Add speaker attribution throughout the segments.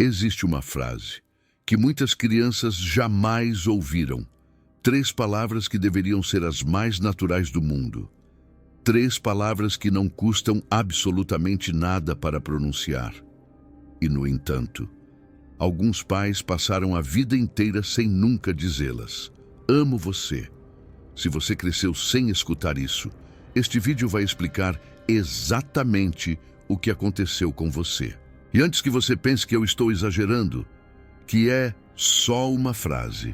Speaker 1: Existe uma frase que muitas crianças jamais ouviram. 3 palavras que deveriam ser as mais naturais do mundo. 3 palavras que não custam absolutamente nada para pronunciar. E, no entanto, alguns pais passaram a vida inteira sem nunca dizê-las. Amo você. Se você cresceu sem escutar isso, este vídeo vai explicar exatamente o que aconteceu com você. E antes que você pense que eu estou exagerando, que é só uma frase,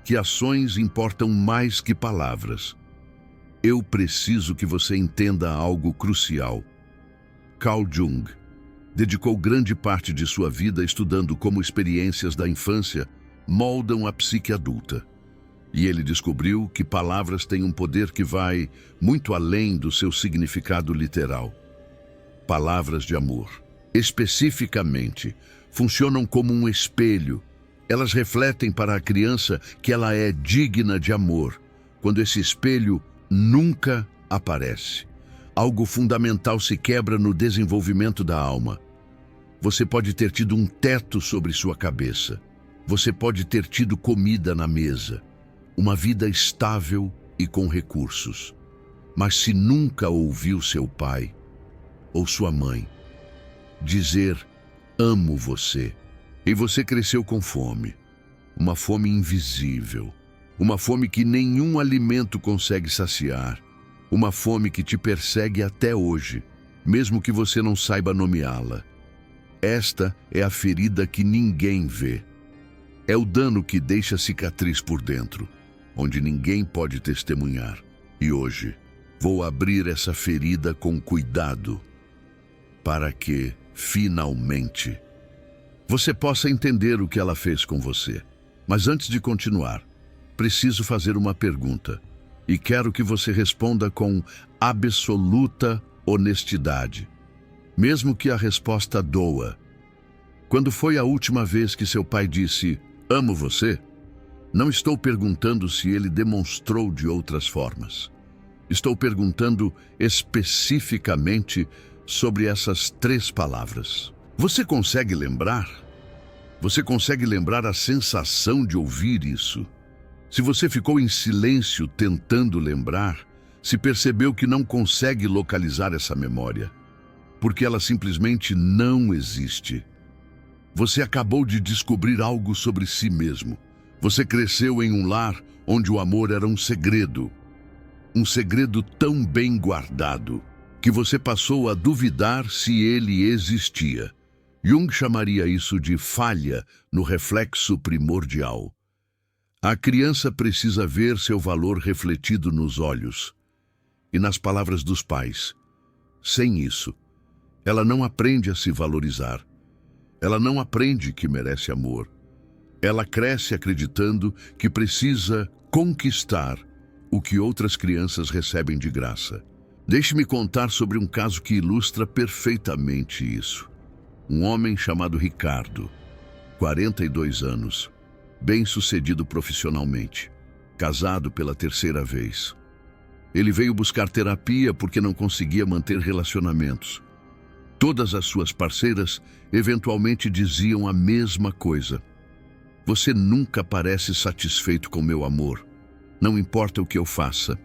Speaker 1: que ações importam mais que palavras, eu preciso que você entenda algo crucial. Carl Jung dedicou grande parte de sua vida estudando como experiências da infância moldam a psique adulta. E ele descobriu que palavras têm um poder que vai muito além do seu significado literal. Palavras de amor, especificamente, funcionam como um espelho. Elas refletem para a criança que ela é digna de amor, quando esse espelho nunca aparece. Algo fundamental se quebra no desenvolvimento da alma. Você pode ter tido um teto sobre sua cabeça. Você pode ter tido comida na mesa, uma vida estável e com recursos. Mas se nunca ouviu seu pai ou sua mãe dizer amo você, e você cresceu com fome, uma fome invisível, uma fome que nenhum alimento consegue saciar, uma fome que te persegue até hoje, mesmo que você não saiba nomeá-la. Esta é a ferida que ninguém vê. É o dano que deixa cicatriz por dentro, onde ninguém pode testemunhar. E hoje, vou abrir essa ferida com cuidado, para que, finalmente, você possa entender o que ela fez com você. Mas antes de continuar, preciso fazer uma pergunta, e quero que você responda com absoluta honestidade, mesmo que a resposta doa. Quando foi a última vez que seu pai disse, amo você? Não estou perguntando se ele demonstrou de outras formas. Estou perguntando especificamente sobre essas 3 palavras. Você consegue lembrar? Você consegue lembrar a sensação de ouvir isso? Se você ficou em silêncio tentando lembrar, se percebeu que não consegue localizar essa memória, porque ela simplesmente não existe. Você acabou de descobrir algo sobre si mesmo. Você cresceu em um lar onde o amor era um segredo tão bem guardado, que você passou a duvidar se ele existia. Jung chamaria isso de falha no reflexo primordial. A criança precisa ver seu valor refletido nos olhos e nas palavras dos pais. Sem isso, ela não aprende a se valorizar. Ela não aprende que merece amor. Ela cresce acreditando que precisa conquistar o que outras crianças recebem de graça. Deixe-me contar sobre um caso que ilustra perfeitamente isso. Um homem chamado Ricardo, 42 anos, bem-sucedido profissionalmente, casado pela 3ª vez. Ele veio buscar terapia porque não conseguia manter relacionamentos. Todas as suas parceiras eventualmente diziam a mesma coisa. Você nunca parece satisfeito com meu amor. Não importa o que eu faça.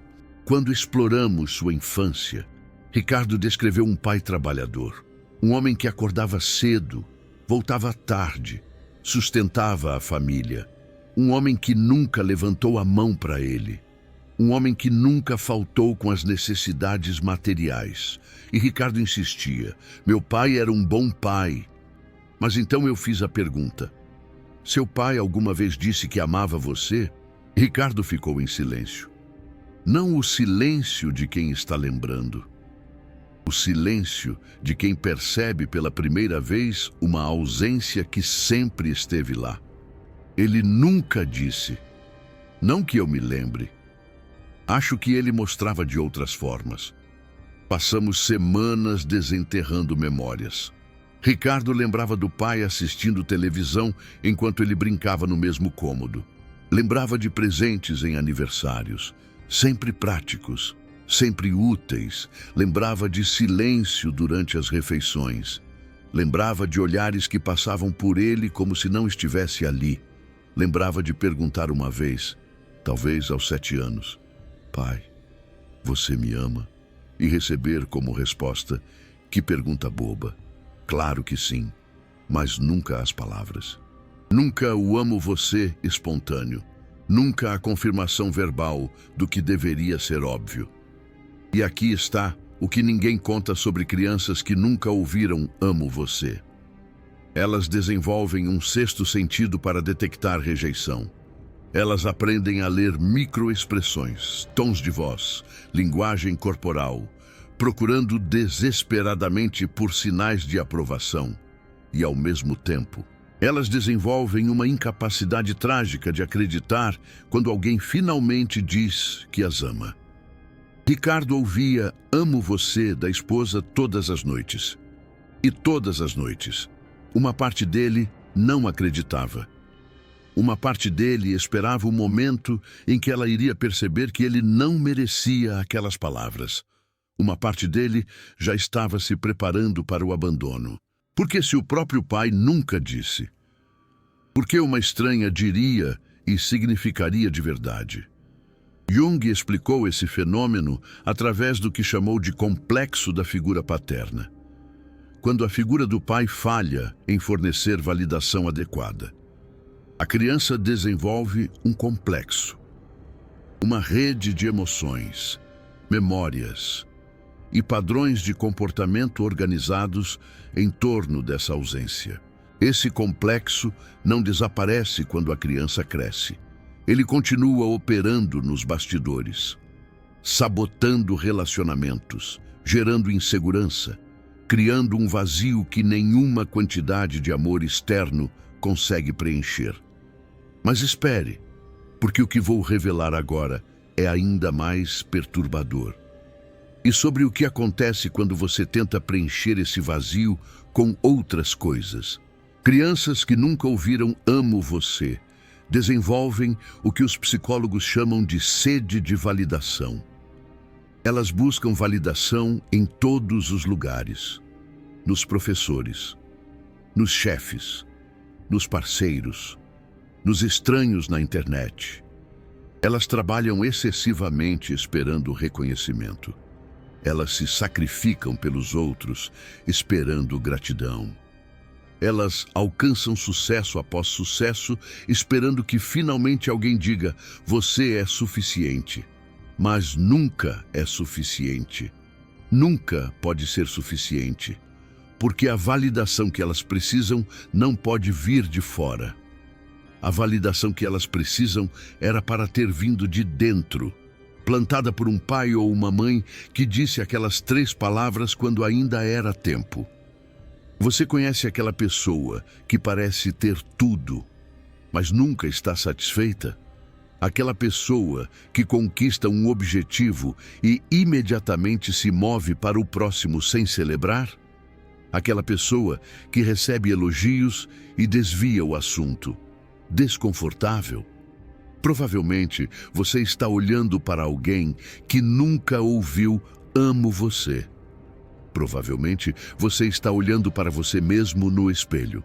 Speaker 1: Quando exploramos sua infância, Ricardo descreveu um pai trabalhador. Um homem que acordava cedo, voltava tarde, sustentava a família. Um homem que nunca levantou a mão para ele. Um homem que nunca faltou com as necessidades materiais. E Ricardo insistia, meu pai era um bom pai. Mas então eu fiz a pergunta, seu pai alguma vez disse que amava você? Ricardo ficou em silêncio. Não o silêncio de quem está lembrando. O silêncio de quem percebe pela primeira vez uma ausência que sempre esteve lá. Ele nunca disse. Não que eu me lembre. Acho que ele mostrava de outras formas. Passamos semanas desenterrando memórias. Ricardo lembrava do pai assistindo televisão enquanto ele brincava no mesmo cômodo. Lembrava de presentes em aniversários, sempre práticos, sempre úteis. Lembrava de silêncio durante as refeições. Lembrava de olhares que passavam por ele como se não estivesse ali. Lembrava de perguntar uma vez, talvez aos 7 anos, Pai, você me ama? E receber como resposta, que pergunta boba. Claro que sim, mas nunca as palavras. Nunca o amo você espontâneo. Nunca a confirmação verbal do que deveria ser óbvio. E aqui está o que ninguém conta sobre crianças que nunca ouviram amo você. Elas desenvolvem um sexto sentido para detectar rejeição. Elas aprendem a ler microexpressões, tons de voz, linguagem corporal, procurando desesperadamente por sinais de aprovação. E, ao mesmo tempo, elas desenvolvem uma incapacidade trágica de acreditar quando alguém finalmente diz que as ama. Ricardo ouvia "amo você" da esposa todas as noites. E todas as noites, uma parte dele não acreditava. Uma parte dele esperava o momento em que ela iria perceber que ele não merecia aquelas palavras. Uma parte dele já estava se preparando para o abandono. Porque se o próprio pai nunca disse? Por que uma estranha diria e significaria de verdade? Jung explicou esse fenômeno através do que chamou de complexo da figura paterna. Quando a figura do pai falha em fornecer validação adequada, a criança desenvolve um complexo, uma rede de emoções, memórias e padrões de comportamento organizados em torno dessa ausência. Esse complexo não desaparece quando a criança cresce. Ele continua operando nos bastidores, sabotando relacionamentos, gerando insegurança, criando um vazio que nenhuma quantidade de amor externo consegue preencher. Mas espere, porque o que vou revelar agora é ainda mais perturbador. E sobre o que acontece quando você tenta preencher esse vazio com outras coisas. Crianças que nunca ouviram "amo você" desenvolvem o que os psicólogos chamam de sede de validação. Elas buscam validação em todos os lugares. Nos professores, nos chefes, nos parceiros, nos estranhos na internet. Elas trabalham excessivamente esperando reconhecimento. Elas se sacrificam pelos outros, esperando gratidão. Elas alcançam sucesso após sucesso, esperando que finalmente alguém diga: você é suficiente. Mas nunca é suficiente. Nunca pode ser suficiente. Porque a validação que elas precisam não pode vir de fora. A validação que elas precisam era para ter vindo de dentro, plantada por um pai ou uma mãe que disse aquelas 3 palavras quando ainda era tempo. Você conhece aquela pessoa que parece ter tudo, mas nunca está satisfeita? Aquela pessoa que conquista um objetivo e imediatamente se move para o próximo sem celebrar? Aquela pessoa que recebe elogios e desvia o assunto. Desconfortável? Provavelmente você está olhando para alguém que nunca ouviu "amo você". Provavelmente você está olhando para você mesmo no espelho.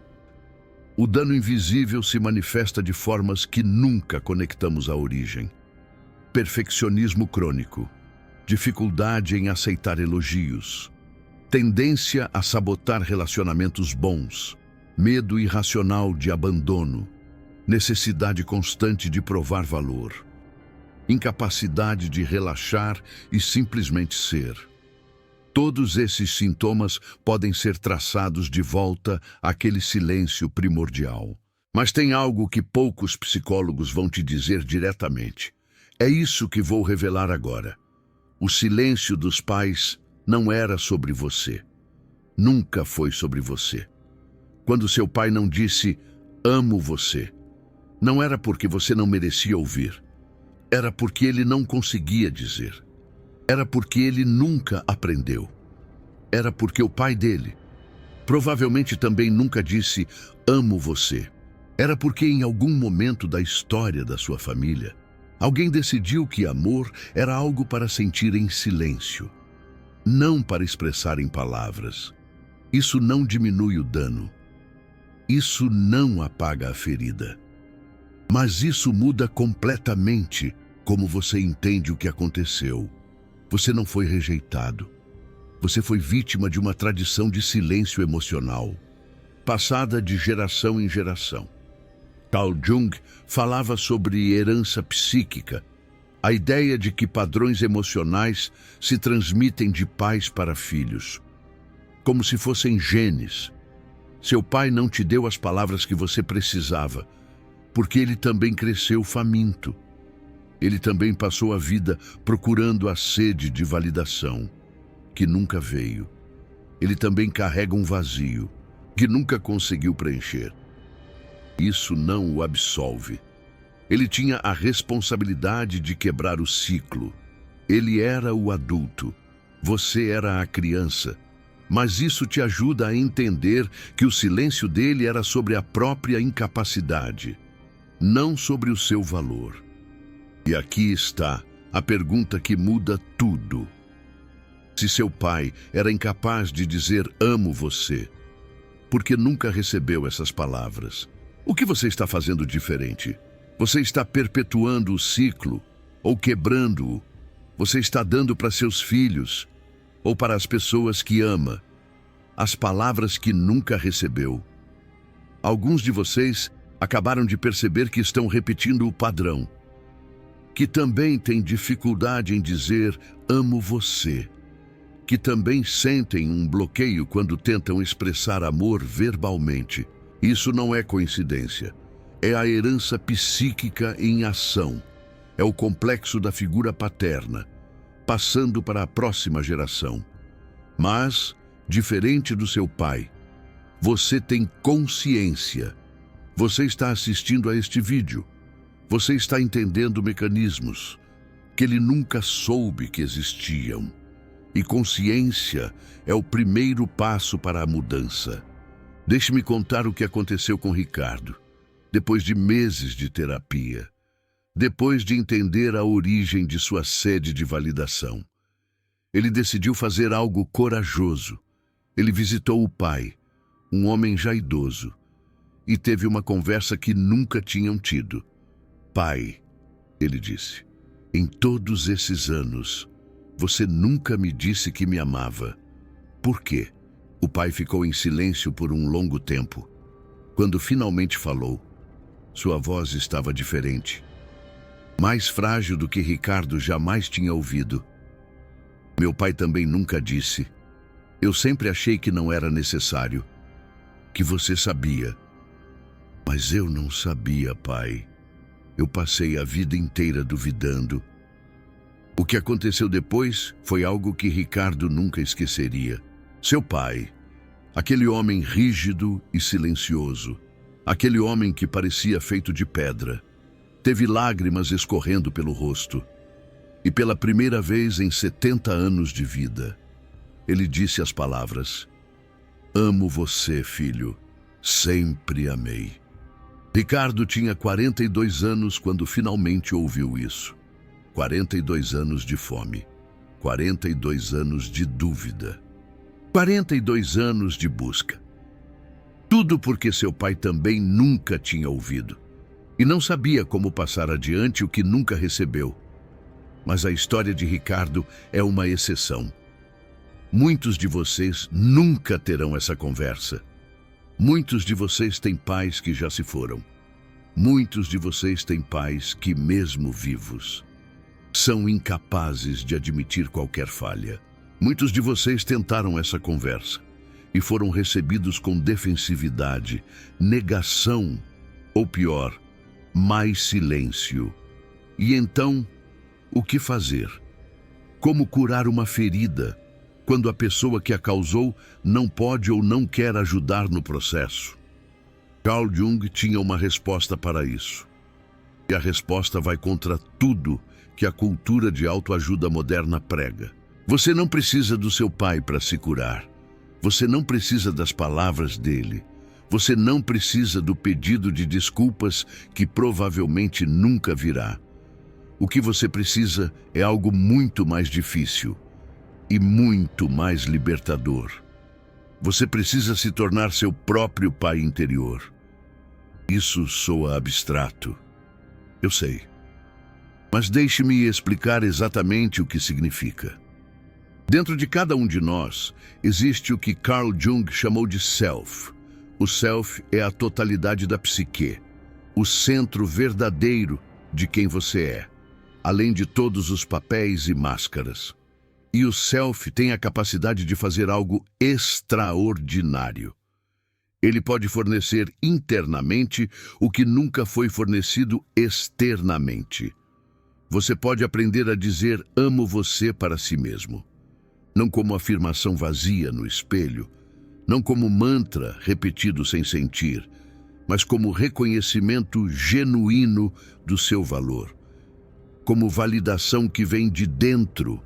Speaker 1: O dano invisível se manifesta de formas que nunca conectamos à origem. Perfeccionismo crônico, dificuldade em aceitar elogios, tendência a sabotar relacionamentos bons, medo irracional de abandono, necessidade constante de provar valor, incapacidade de relaxar e simplesmente ser. Todos esses sintomas podem ser traçados de volta àquele silêncio primordial. Mas tem algo que poucos psicólogos vão te dizer diretamente. É isso que vou revelar agora. O silêncio dos pais não era sobre você. Nunca foi sobre você. Quando seu pai não disse "amo você", não era porque você não merecia ouvir. Era porque ele não conseguia dizer. Era porque ele nunca aprendeu. Era porque o pai dele provavelmente também nunca disse "amo você". Era porque em algum momento da história da sua família, alguém decidiu que amor era algo para sentir em silêncio, não para expressar em palavras. Isso não diminui o dano. Isso não apaga a ferida. Mas isso muda completamente como você entende o que aconteceu. Você não foi rejeitado. Você foi vítima de uma tradição de silêncio emocional, passada de geração em geração. Carl Jung falava sobre herança psíquica, a ideia de que padrões emocionais se transmitem de pais para filhos, como se fossem genes. Seu pai não te deu as palavras que você precisava, porque ele também cresceu faminto. Ele também passou a vida procurando a sede de validação, que nunca veio. Ele também carrega um vazio, que nunca conseguiu preencher. Isso não o absolve. Ele tinha a responsabilidade de quebrar o ciclo. Ele era o adulto. Você era a criança. Mas isso te ajuda a entender que o silêncio dele era sobre a própria incapacidade, não sobre o seu valor. E aqui está a pergunta que muda tudo. Se seu pai era incapaz de dizer amo você, porque nunca recebeu essas palavras, o que você está fazendo diferente? Você está perpetuando o ciclo ou quebrando-o? Você está dando para seus filhos ou para as pessoas que ama as palavras que nunca recebeu? Alguns de vocês acabaram de perceber que estão repetindo o padrão, que também têm dificuldade em dizer amo você, que também sentem um bloqueio quando tentam expressar amor verbalmente. Isso não é coincidência. É a herança psíquica em ação. É o complexo da figura paterna, passando para a próxima geração. Mas, diferente do seu pai, você tem consciência. Você está assistindo a este vídeo. Você está entendendo mecanismos que ele nunca soube que existiam. E consciência é o primeiro passo para a mudança. Deixe-me contar o que aconteceu com Ricardo, depois de meses de terapia, depois de entender a origem de sua sede de validação. Ele decidiu fazer algo corajoso. Ele visitou o pai, um homem já idoso, e teve uma conversa que nunca tinham tido. Pai, ele disse, em todos esses anos, você nunca me disse que me amava. Por quê? O pai ficou em silêncio por um longo tempo. Quando finalmente falou, sua voz estava diferente, mais frágil do que Ricardo jamais tinha ouvido. Meu pai também nunca disse. Eu sempre achei que não era necessário, que você sabia. Mas eu não sabia, pai. Eu passei a vida inteira duvidando. O que aconteceu depois foi algo que Ricardo nunca esqueceria. Seu pai, aquele homem rígido e silencioso, aquele homem que parecia feito de pedra, teve lágrimas escorrendo pelo rosto. E pela primeira vez em 70 anos de vida, ele disse as palavras: amo você, filho, sempre amei. Ricardo tinha 42 anos quando finalmente ouviu isso. 42 anos de fome, 42 anos de dúvida, 42 anos de busca. Tudo porque seu pai também nunca tinha ouvido e não sabia como passar adiante o que nunca recebeu. Mas a história de Ricardo é uma exceção. Muitos de vocês nunca terão essa conversa. Muitos de vocês têm pais que já se foram. Muitos de vocês têm pais que, mesmo vivos, são incapazes de admitir qualquer falha. Muitos de vocês tentaram essa conversa e foram recebidos com defensividade, negação ou pior, mais silêncio. E então, o que fazer? Como curar uma ferida quando a pessoa que a causou não pode ou não quer ajudar no processo? Carl Jung tinha uma resposta para isso. E a resposta vai contra tudo que a cultura de autoajuda moderna prega. Você não precisa do seu pai para se curar. Você não precisa das palavras dele. Você não precisa do pedido de desculpas que provavelmente nunca virá. O que você precisa é algo muito mais difícil e muito mais libertador. Você precisa se tornar seu próprio pai interior. Isso soa abstrato. Eu sei. Mas deixe-me explicar exatamente o que significa. Dentro de cada um de nós, existe o que Carl Jung chamou de self. O self é a totalidade da psique, o centro verdadeiro de quem você é, além de todos os papéis e máscaras. E o self tem a capacidade de fazer algo extraordinário. Ele pode fornecer internamente o que nunca foi fornecido externamente. Você pode aprender a dizer "amo você" para si mesmo. Não como afirmação vazia no espelho, não como mantra repetido sem sentir, mas como reconhecimento genuíno do seu valor. Como validação que vem de dentro,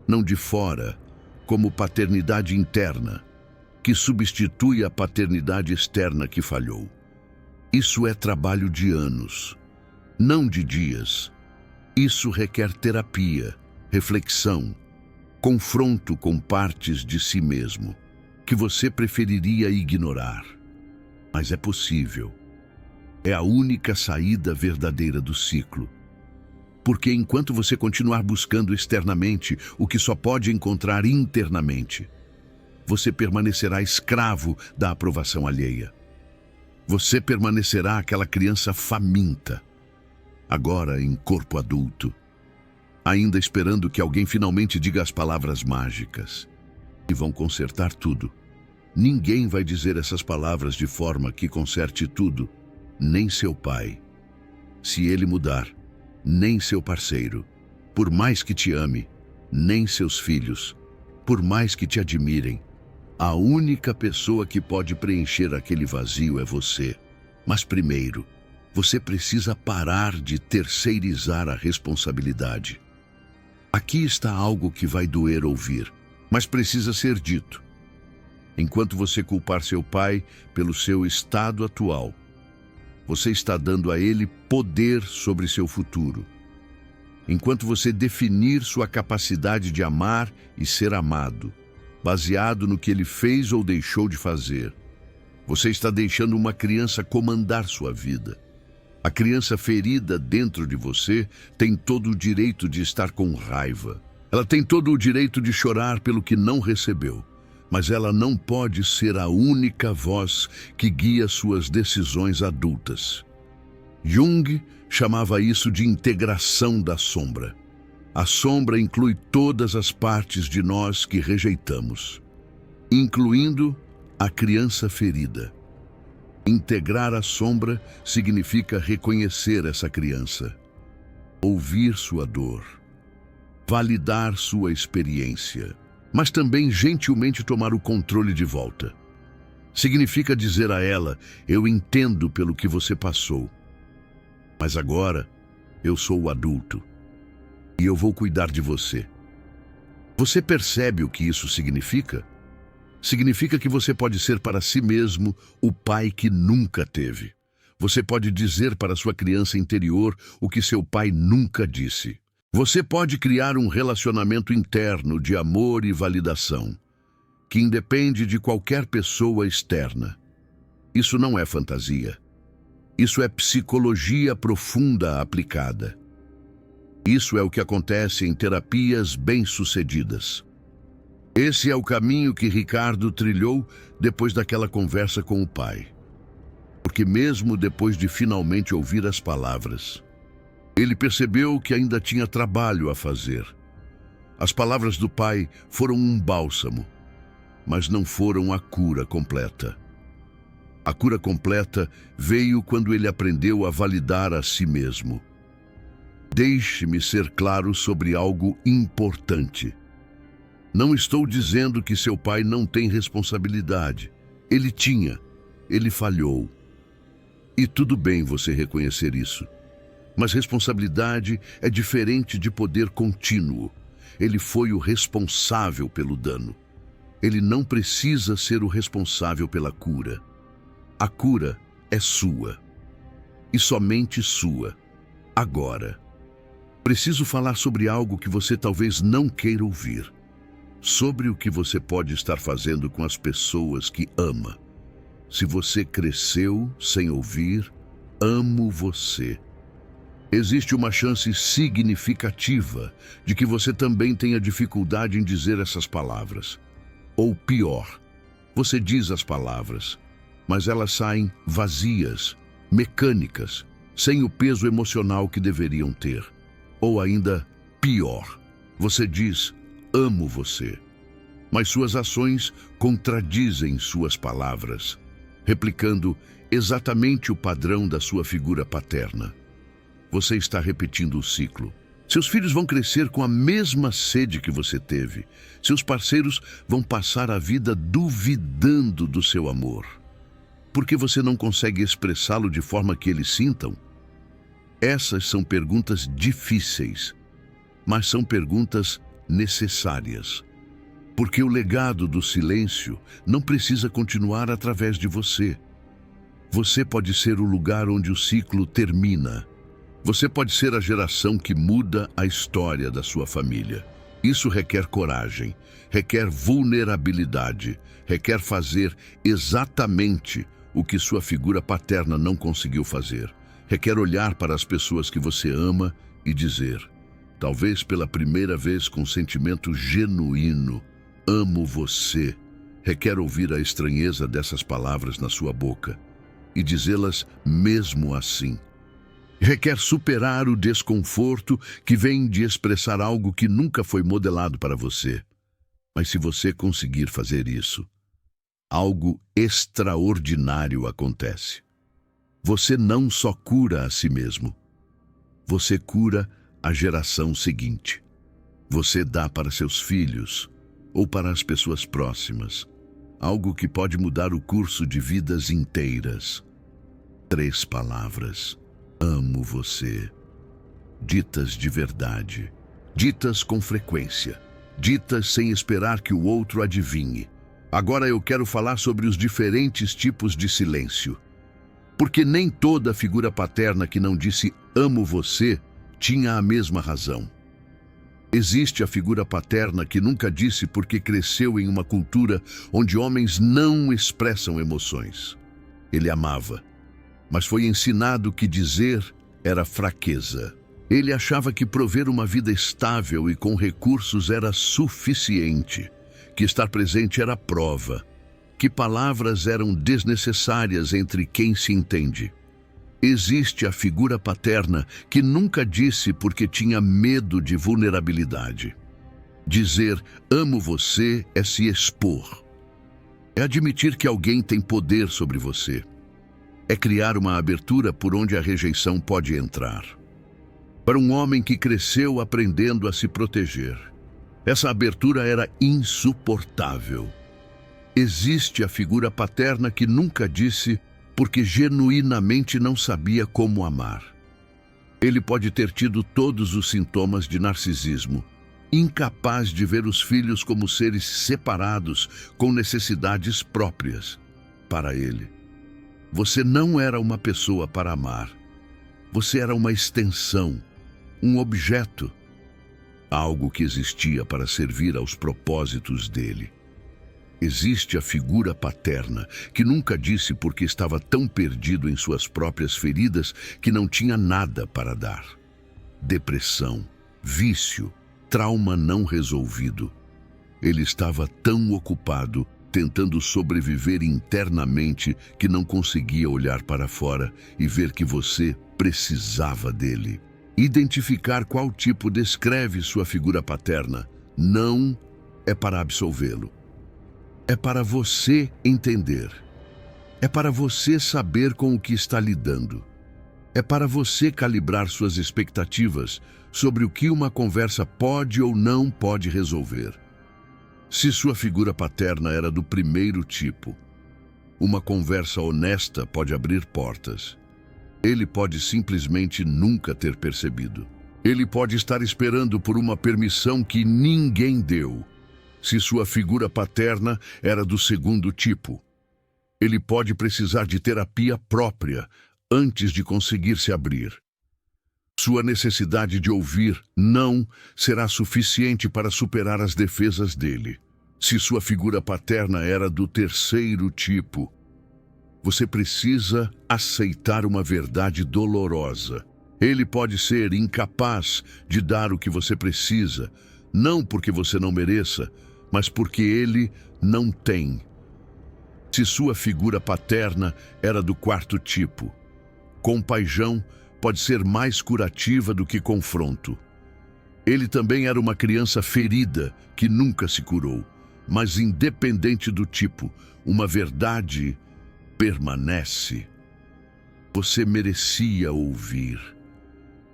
Speaker 1: não de fora, como paternidade interna, que substitui a paternidade externa que falhou. Isso é trabalho de anos, não de dias. Isso requer terapia, reflexão, confronto com partes de si mesmo que você preferiria ignorar. Mas é possível. É a única saída verdadeira do ciclo. Porque enquanto você continuar buscando externamente o que só pode encontrar internamente, você permanecerá escravo da aprovação alheia. Você permanecerá aquela criança faminta, agora em corpo adulto, ainda esperando que alguém finalmente diga as palavras mágicas. E vão consertar tudo. Ninguém vai dizer essas palavras de forma que conserte tudo, nem seu pai. Se ele mudar, nem seu parceiro, por mais que te ame, nem seus filhos, por mais que te admirem. A única pessoa que pode preencher aquele vazio é você. Mas primeiro, você precisa parar de terceirizar a responsabilidade. Aqui está algo que vai doer ouvir, mas precisa ser dito. Enquanto você culpar seu pai pelo seu estado atual, você está dando a ele poder sobre seu futuro. Enquanto você definir sua capacidade de amar e ser amado, baseado no que ele fez ou deixou de fazer, você está deixando uma criança comandar sua vida. A criança ferida dentro de você tem todo o direito de estar com raiva. Ela tem todo o direito de chorar pelo que não recebeu, mas ela não pode ser a única voz que guia suas decisões adultas. Jung chamava isso de integração da sombra. A sombra inclui todas as partes de nós que rejeitamos, incluindo a criança ferida. Integrar a sombra significa reconhecer essa criança, ouvir sua dor, validar sua experiência, mas também gentilmente tomar o controle de volta. Significa dizer a ela: eu entendo pelo que você passou, mas agora eu sou o adulto e eu vou cuidar de você. Você percebe o que isso significa? Significa que você pode ser para si mesmo o pai que nunca teve. Você pode dizer para sua criança interior o que seu pai nunca disse. Você pode criar um relacionamento interno de amor e validação, que independe de qualquer pessoa externa. Isso não é fantasia. Isso é psicologia profunda aplicada. Isso é o que acontece em terapias bem-sucedidas. Esse é o caminho que Ricardo trilhou depois daquela conversa com o pai. Porque mesmo depois de finalmente ouvir as palavras, ele percebeu que ainda tinha trabalho a fazer. As palavras do pai foram um bálsamo, mas não foram a cura completa. A cura completa veio quando ele aprendeu a validar a si mesmo. Deixe-me ser claro sobre algo importante. Não estou dizendo que seu pai não tem responsabilidade. Ele tinha, ele falhou. E tudo bem você reconhecer isso. Mas responsabilidade é diferente de poder contínuo. Ele foi o responsável pelo dano. Ele não precisa ser o responsável pela cura. A cura é sua. E somente sua. Agora. Preciso falar sobre algo que você talvez não queira ouvir. sobre o que você pode estar fazendo com as pessoas que ama. Se você cresceu sem ouvir, amo você. Existe uma chance significativa de que você também tenha dificuldade em dizer essas palavras. Ou pior, você diz as palavras, mas elas saem vazias, mecânicas, sem o peso emocional que deveriam ter. Ou ainda pior, você diz, amo você, mas suas ações contradizem suas palavras, replicando exatamente o padrão da sua figura paterna. Você está repetindo o ciclo. Seus filhos vão crescer com a mesma sede que você teve. Seus parceiros vão passar a vida duvidando do seu amor. Porque você não consegue expressá-lo de forma que eles sintam? Essas são perguntas difíceis, mas são perguntas necessárias. Porque o legado do silêncio não precisa continuar através de você. Você pode ser o lugar onde o ciclo termina. Você pode ser a geração que muda a história da sua família. Isso requer coragem, requer vulnerabilidade, requer fazer exatamente o que sua figura paterna não conseguiu fazer. Requer olhar para as pessoas que você ama e dizer, talvez pela primeira vez com sentimento genuíno, amo você. Requer ouvir a estranheza dessas palavras na sua boca e dizê-las mesmo assim. Requer superar o desconforto que vem de expressar algo que nunca foi modelado para você. Mas se você conseguir fazer isso, algo extraordinário acontece. Você não só cura a si mesmo, você cura a geração seguinte. Você dá para seus filhos ou para as pessoas próximas algo que pode mudar o curso de vidas inteiras. 3 palavras. Amo você. Ditas de verdade. Ditas com frequência. Ditas sem esperar que o outro adivinhe. Agora eu quero falar sobre os diferentes tipos de silêncio. Porque nem toda figura paterna que não disse amo você tinha a mesma razão. Existe a figura paterna que nunca disse porque cresceu em uma cultura onde homens não expressam emoções. Ele amava, mas foi ensinado que dizer era fraqueza. Ele achava que prover uma vida estável e com recursos era suficiente, que estar presente era prova, que palavras eram desnecessárias entre quem se entende. Existe a figura paterna que nunca disse porque tinha medo de vulnerabilidade. Dizer amo você é se expor. É admitir que alguém tem poder sobre você. É criar uma abertura por onde a rejeição pode entrar. Para um homem que cresceu aprendendo a se proteger, essa abertura era insuportável. Existe a figura paterna que nunca disse porque genuinamente não sabia como amar. Ele pode ter tido todos os sintomas de narcisismo, incapaz de ver os filhos como seres separados com necessidades próprias. Para ele, você não era uma pessoa para amar. Você era uma extensão, um objeto, algo que existia para servir aos propósitos dele. Existe a figura paterna que nunca disse porque estava tão perdido em suas próprias feridas que não tinha nada para dar. Depressão, vício, trauma não resolvido. Ele estava tão ocupado tentando sobreviver internamente que não conseguia olhar para fora e ver que você precisava dele. Identificar qual tipo descreve sua figura paterna não é para absolvê-lo. É para você entender. É para você saber com o que está lidando. É para você calibrar suas expectativas sobre o que uma conversa pode ou não pode resolver. Se sua figura paterna era do primeiro tipo, uma conversa honesta pode abrir portas. Ele pode simplesmente nunca ter percebido. Ele pode estar esperando por uma permissão que ninguém deu. Se sua figura paterna era do segundo tipo, ele pode precisar de terapia própria antes de conseguir se abrir. Sua necessidade de ouvir não será suficiente para superar as defesas dele. Se sua figura paterna era do terceiro tipo, você precisa aceitar uma verdade dolorosa. Ele pode ser incapaz de dar o que você precisa, não porque você não mereça, mas porque ele não tem. Se sua figura paterna era do quarto tipo, compaixão pode ser mais curativa do que confronto. Ele também era uma criança ferida que nunca se curou, mas independente do tipo, uma verdade permanece. Você merecia ouvir.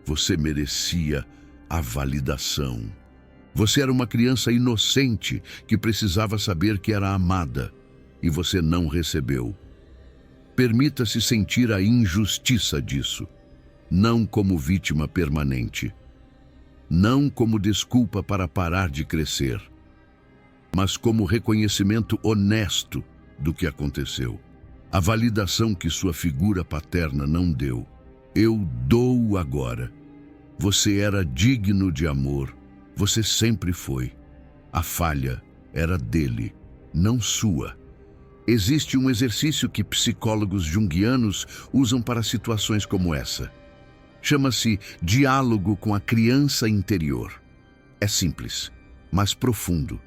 Speaker 1: Você merecia a validação. Você era uma criança inocente que precisava saber que era amada e você não recebeu. Permita-se sentir a injustiça disso, não como vítima permanente, não como desculpa para parar de crescer, mas como reconhecimento honesto do que aconteceu. A validação que sua figura paterna não deu, eu dou agora. Você era digno de amor, você sempre foi. A falha era dele, não sua. Existe um exercício que psicólogos junguianos usam para situações como essa. Chama-se diálogo com a criança interior. É simples, mas profundo.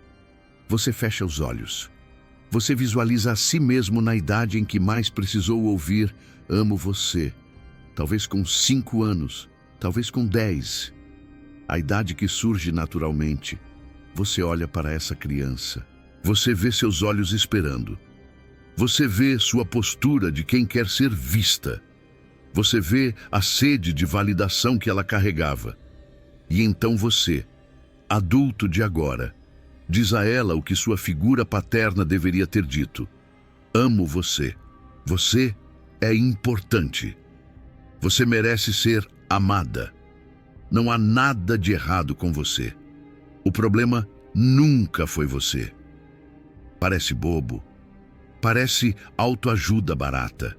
Speaker 1: Você fecha os olhos. Você visualiza a si mesmo na idade em que mais precisou ouvir "amo você". Talvez com 5 anos, talvez com 10. A idade que surge naturalmente. Você olha para essa criança. Você vê seus olhos esperando. Você vê sua postura de quem quer ser vista. Você vê a sede de validação que ela carregava. E então você, adulto de agora, diz a ela o que sua figura paterna deveria ter dito. Amo você. Você é importante. Você merece ser amada. Não há nada de errado com você. O problema nunca foi você. Parece bobo. Parece autoajuda barata.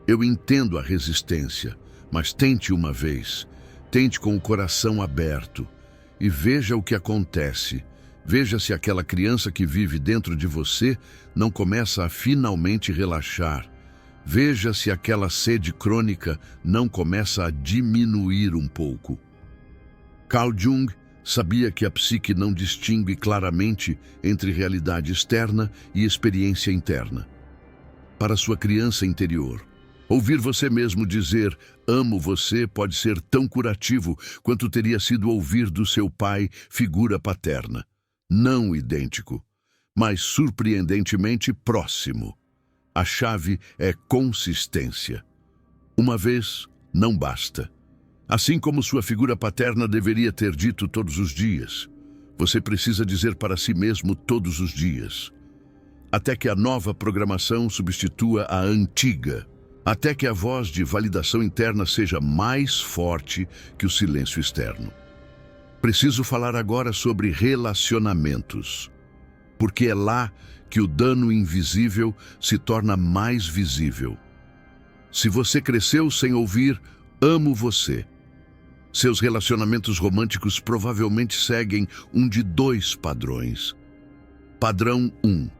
Speaker 1: Eu entendo a resistência, mas tente uma vez. Tente com o coração aberto e veja o que acontece. Veja se aquela criança que vive dentro de você não começa a finalmente relaxar. Veja se aquela sede crônica não começa a diminuir um pouco. Carl Jung sabia que a psique não distingue claramente entre realidade externa e experiência interna. Para sua criança interior, ouvir você mesmo dizer "amo você" pode ser tão curativo quanto teria sido ouvir do seu pai, figura paterna. Não idêntico, mas surpreendentemente próximo. A chave é consistência. Uma vez não basta. Assim como sua figura paterna deveria ter dito todos os dias, você precisa dizer para si mesmo todos os dias. Até que a nova programação substitua a antiga. Até que a voz de validação interna seja mais forte que o silêncio externo. Preciso falar agora sobre relacionamentos, porque é lá que o dano invisível se torna mais visível. Se você cresceu sem ouvir "amo você", seus relacionamentos românticos provavelmente seguem um de 2 padrões. Padrão 1.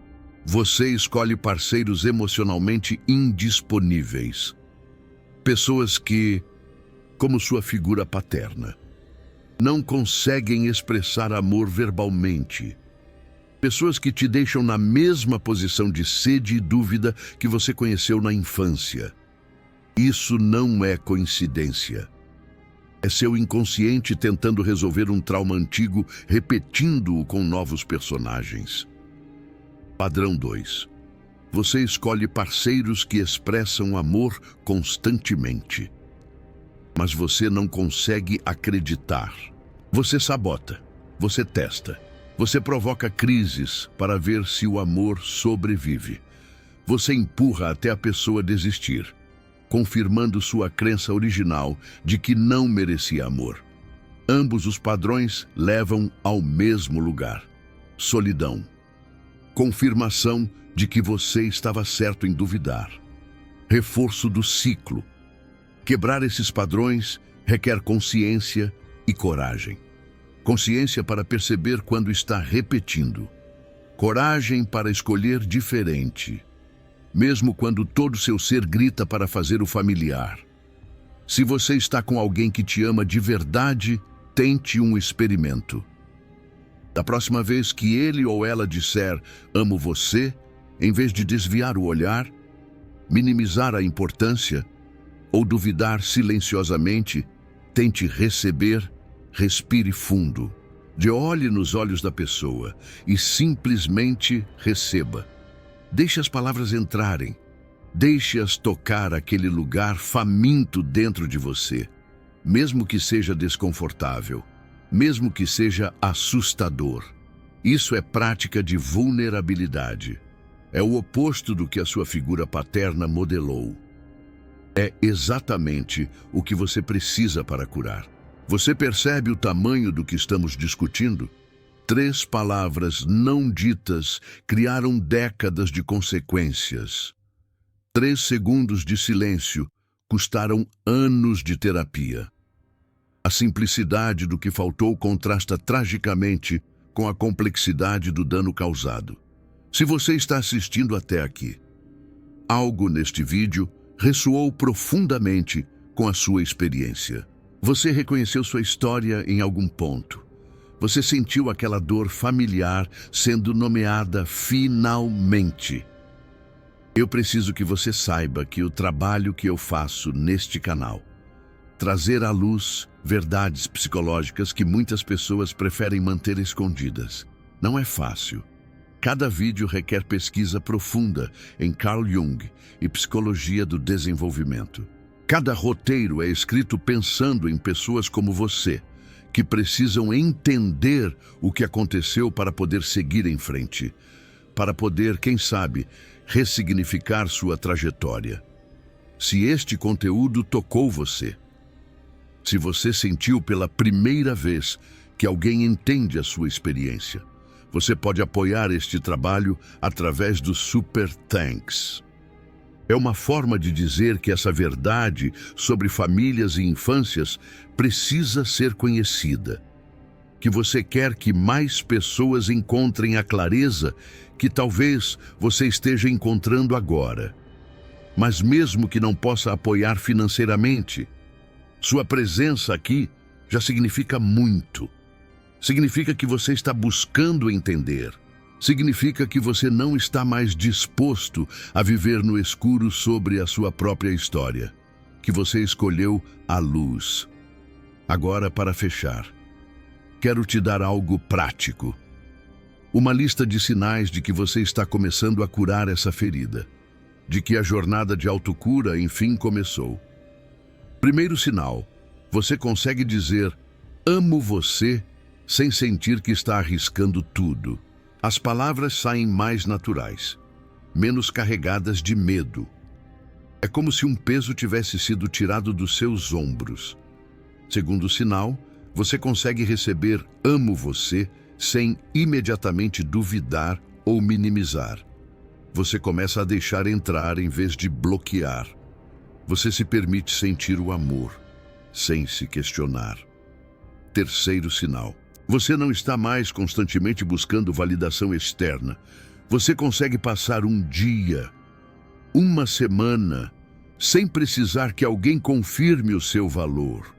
Speaker 1: Você escolhe parceiros emocionalmente indisponíveis. Pessoas que, como sua figura paterna, não conseguem expressar amor verbalmente. Pessoas que te deixam na mesma posição de sede e dúvida que você conheceu na infância. Isso não é coincidência. É seu inconsciente tentando resolver um trauma antigo, repetindo-o com novos personagens. Padrão 2. Você escolhe parceiros que expressam amor constantemente. Mas você não consegue acreditar. Você sabota, você testa, você provoca crises para ver se o amor sobrevive. Você empurra até a pessoa desistir, confirmando sua crença original de que não merecia amor. Ambos os padrões levam ao mesmo lugar: solidão. Confirmação de que você estava certo em duvidar. Reforço do ciclo. Quebrar esses padrões requer consciência e coragem. Consciência para perceber quando está repetindo. Coragem para escolher diferente, mesmo quando todo seu ser grita para fazer o familiar. Se você está com alguém que te ama de verdade, tente um experimento. Da próxima vez que ele ou ela disser "amo você", em vez de desviar o olhar, minimizar a importância ou duvidar silenciosamente, tente receber, respire fundo. Olhe nos olhos da pessoa e simplesmente receba. Deixe as palavras entrarem. Deixe-as tocar aquele lugar faminto dentro de você, mesmo que seja desconfortável, mesmo que seja assustador. Isso é prática de vulnerabilidade. É o oposto do que a sua figura paterna modelou. É exatamente o que você precisa para curar. Você percebe o tamanho do que estamos discutindo? 3 palavras não ditas criaram décadas de consequências. 3 segundos de silêncio custaram anos de terapia. A simplicidade do que faltou contrasta tragicamente com a complexidade do dano causado. Se você está assistindo até aqui, algo neste vídeo ressoou profundamente com a sua experiência. Você reconheceu sua história em algum ponto. Você sentiu aquela dor familiar sendo nomeada finalmente. Eu preciso que você saiba que o trabalho que eu faço neste canal, trazer à luz verdades psicológicas que muitas pessoas preferem manter escondidas, não é fácil. Cada vídeo requer pesquisa profunda em Carl Jung e psicologia do desenvolvimento. Cada roteiro é escrito pensando em pessoas como você, que precisam entender o que aconteceu para poder seguir em frente, para poder, quem sabe, ressignificar sua trajetória. Se este conteúdo tocou você, se você sentiu pela primeira vez que alguém entende a sua experiência, você pode apoiar este trabalho através do Super Thanks. É uma forma de dizer que essa verdade sobre famílias e infâncias precisa ser conhecida. Que você quer que mais pessoas encontrem a clareza que talvez você esteja encontrando agora. Mas mesmo que não possa apoiar financeiramente, sua presença aqui já significa muito. Significa que você está buscando entender. Significa que você não está mais disposto a viver no escuro sobre a sua própria história, que você escolheu a luz. Agora, para fechar, quero te dar algo prático. Uma lista de sinais de que você está começando a curar essa ferida, de que a jornada de autocura, enfim, começou. Primeiro sinal, você consegue dizer "amo você" sem sentir que está arriscando tudo. As palavras saem mais naturais, menos carregadas de medo. É como se um peso tivesse sido tirado dos seus ombros. Segundo sinal, você consegue receber "amo você" sem imediatamente duvidar ou minimizar. Você começa a deixar entrar em vez de bloquear. Você se permite sentir o amor, sem se questionar. Terceiro sinal. Você não está mais constantemente buscando validação externa. Você consegue passar um dia, uma semana, sem precisar que alguém confirme o seu valor.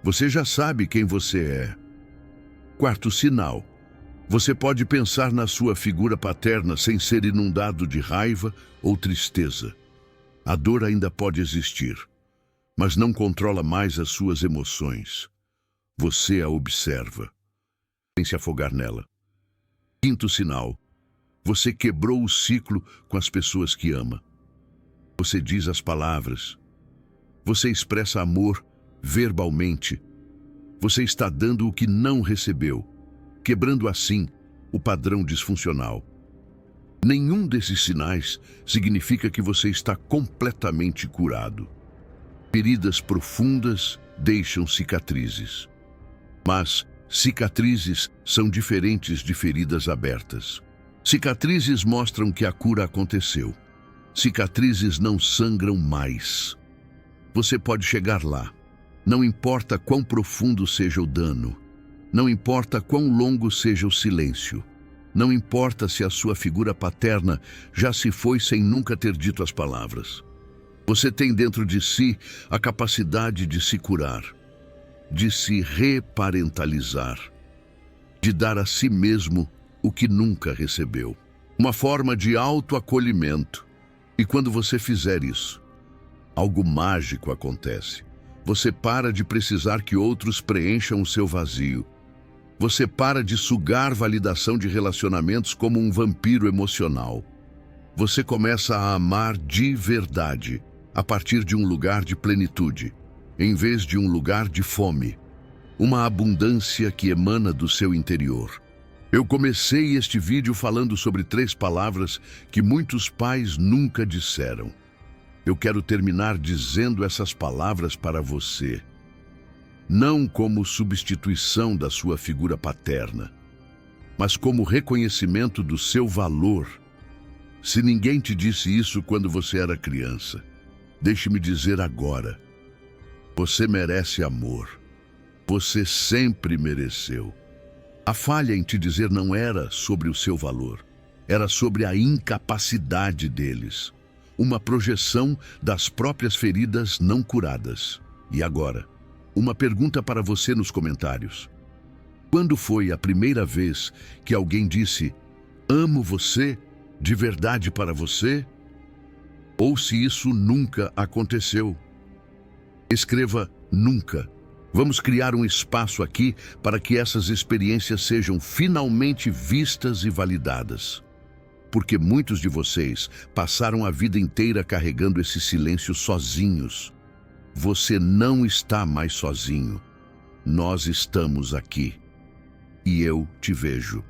Speaker 1: Você já sabe quem você é. Quarto sinal. Você pode pensar na sua figura paterna sem ser inundado de raiva ou tristeza. A dor ainda pode existir, mas não controla mais as suas emoções. Você a observa, sem se afogar nela. Quinto sinal. Você quebrou o ciclo com as pessoas que ama. Você diz as palavras. Você expressa amor verbalmente. Você está dando o que não recebeu, quebrando assim o padrão disfuncional. Nenhum desses sinais significa que você está completamente curado. Feridas profundas deixam cicatrizes. Mas cicatrizes são diferentes de feridas abertas. Cicatrizes mostram que a cura aconteceu. Cicatrizes não sangram mais. Você pode chegar lá, Não importa quão profundo seja o dano. Não importa quão longo seja o silêncio. Não importa se a sua figura paterna já se foi sem nunca ter dito as palavras. Você tem dentro de si a capacidade de se curar, de se reparentalizar, de dar a si mesmo o que nunca recebeu. Uma forma de autoacolhimento. E quando você fizer isso, algo mágico acontece. Você para de precisar que outros preencham o seu vazio. Você para de sugar validação de relacionamentos como um vampiro emocional. Você começa a amar de verdade, a partir de um lugar de plenitude, em vez de um lugar de fome. Uma abundância que emana do seu interior. Eu comecei este vídeo falando sobre 3 palavras que muitos pais nunca disseram. Eu quero terminar dizendo essas palavras para você. Não como substituição da sua figura paterna, mas como reconhecimento do seu valor. Se ninguém te disse isso quando você era criança, deixe-me dizer agora. Você merece amor. Você sempre mereceu. A falha em te dizer não era sobre o seu valor, era sobre a incapacidade deles. Uma projeção das próprias feridas não curadas. E agora, uma pergunta para você nos comentários. Quando foi a primeira vez que alguém disse, amo você, de verdade para você? Ou se isso nunca aconteceu? Escreva nunca. Vamos criar um espaço aqui para que essas experiências sejam finalmente vistas e validadas. Porque muitos de vocês passaram a vida inteira carregando esse silêncio sozinhos. Você não está mais sozinho. Nós estamos aqui. E eu te vejo.